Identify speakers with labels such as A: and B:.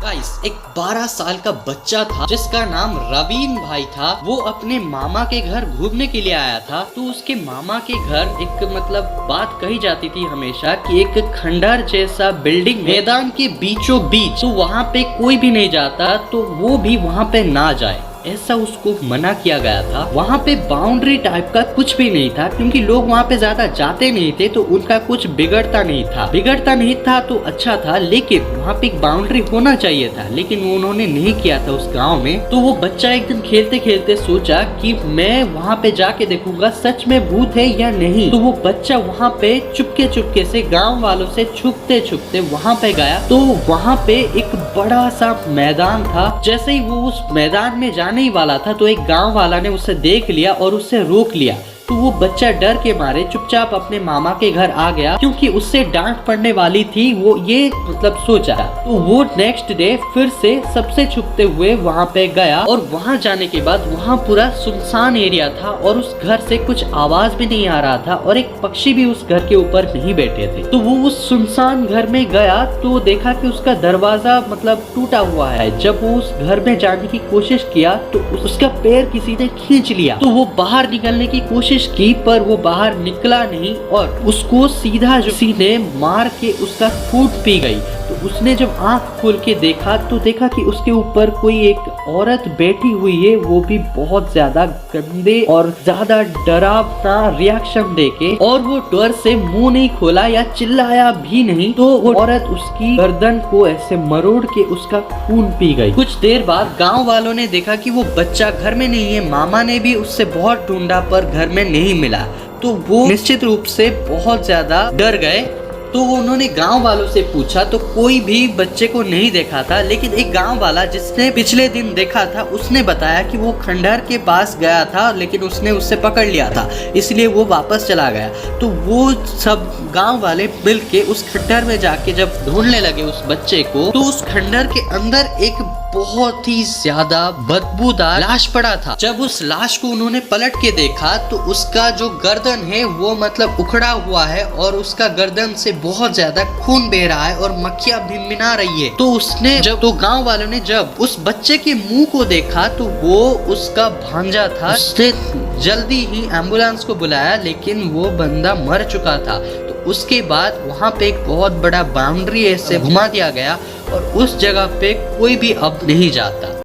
A: Guys एक 12 साल का बच्चा था जिसका नाम रवीन भाई था। वो अपने मामा के घर घूमने के लिए आया था। तो उसके मामा के घर एक बात कही जाती थी हमेशा कि एक खंडहर जैसा बिल्डिंग मैदान के बीचों बीच, तो वहाँ पे कोई भी नहीं जाता, तो वो भी वहाँ पे ना जाए, ऐसा उसको मना किया गया था। वहाँ पे बाउंड्री टाइप का कुछ भी नहीं था, क्योंकि लोग वहाँ पे ज्यादा जाते नहीं थे, तो उनका कुछ बिगड़ता नहीं था तो अच्छा था। लेकिन वहाँ पे एक बाउंड्री होना चाहिए था, लेकिन वो उन्होंने नहीं किया था उस गांव में। तो वो बच्चा एक दिन खेलते खेलते सोचा कि मैं वहाँ पे जाके देखूंगा सच में भूत है या नहीं। तो वो बच्चा वहाँ पे चुपके से गाँव वालों से छुपते वहाँ पे गया। तो वहाँ पे एक बड़ा सा मैदान था। जैसे ही वो उस मैदान में जाने ही वाला था, तो एक गांव वाला ने उसे देख लिया और उसे रोक लिया। तो वो बच्चा डर के मारे चुपचाप अपने मामा के घर आ गया, क्योंकि उससे डांट पड़ने वाली थी, वो ये सोचा। तो वो नेक्स्ट डे फिर से सबसे छुपते हुए वहाँ पे गया, और वहाँ जाने के बाद वहाँ पूरा सुनसान एरिया था और उस घर से कुछ आवाज भी नहीं आ रहा था, और एक पक्षी भी उस घर के ऊपर नहीं बैठे थे। तो वो उस सुनसान घर में गया तो देखा कि उसका दरवाजा टूटा हुआ है। जब वो उस घर में जाने की कोशिश किया तो उसका पैर किसी ने खींच लिया। तो वो बाहर निकलने की कोशिश की, पर वो बाहर निकला नहीं, और उसको सीधा किसी ने मार के उसका खून पी गई। तो उसने जब आंख खोल के देखा तो देखा कि उसके ऊपर कोई एक औरत बैठी हुई है, वो भी बहुत ज्यादा गंदे और ज्यादा डरावना रिएक्शन देके, और वो डर से मुंह नहीं खोला या चिल्लाया भी नहीं। तो वो औरत उसकी गर्दन को ऐसे मरोड़ के उसका खून पी गई। कुछ देर बाद गांव वालों ने देखा कि वो बच्चा घर में नहीं है। मामा ने भी उससे बहुत ढूंढा पर घर में नहीं मिला। तो वो निश्चित रूप से बहुत ज्यादा डर गए। तो उन्होंने गांव वालों से पूछा तो कोई भी बच्चे को नहीं देखा था, लेकिन एक गांव वाला जिसने पिछले दिन देखा था उसने बताया कि वो खंडहर के पास गया था, लेकिन उसने उससे पकड़ लिया था, इसलिए वो वापस चला गया। तो वो सब गांव वाले मिलके उस खंडहर में जाके जब ढूंढने लगे उस बच्चे को, तो उस खंडहर के अंदर एक बहुत ही ज्यादा बदबूदार लाश पड़ा था। जब उस लाश को उन्होंने पलट के देखा तो उसका जो गर्दन है वो उखड़ा हुआ है, और उसका गर्दन से बहुत ज्यादा खून बह रहा है और मक्खियां भिनभिना रही है। तो गांव वालों ने जब उस बच्चे के मुंह को देखा तो वो उसका भांजा था। उसने जल्दी ही एम्बुलेंस को बुलाया, लेकिन वो बंदा मर चुका था। उसके बाद वहाँ पे एक बहुत बड़ा बाउंड्री ऐसे घुमा दिया गया, और उस जगह पे कोई भी अब नहीं जाता।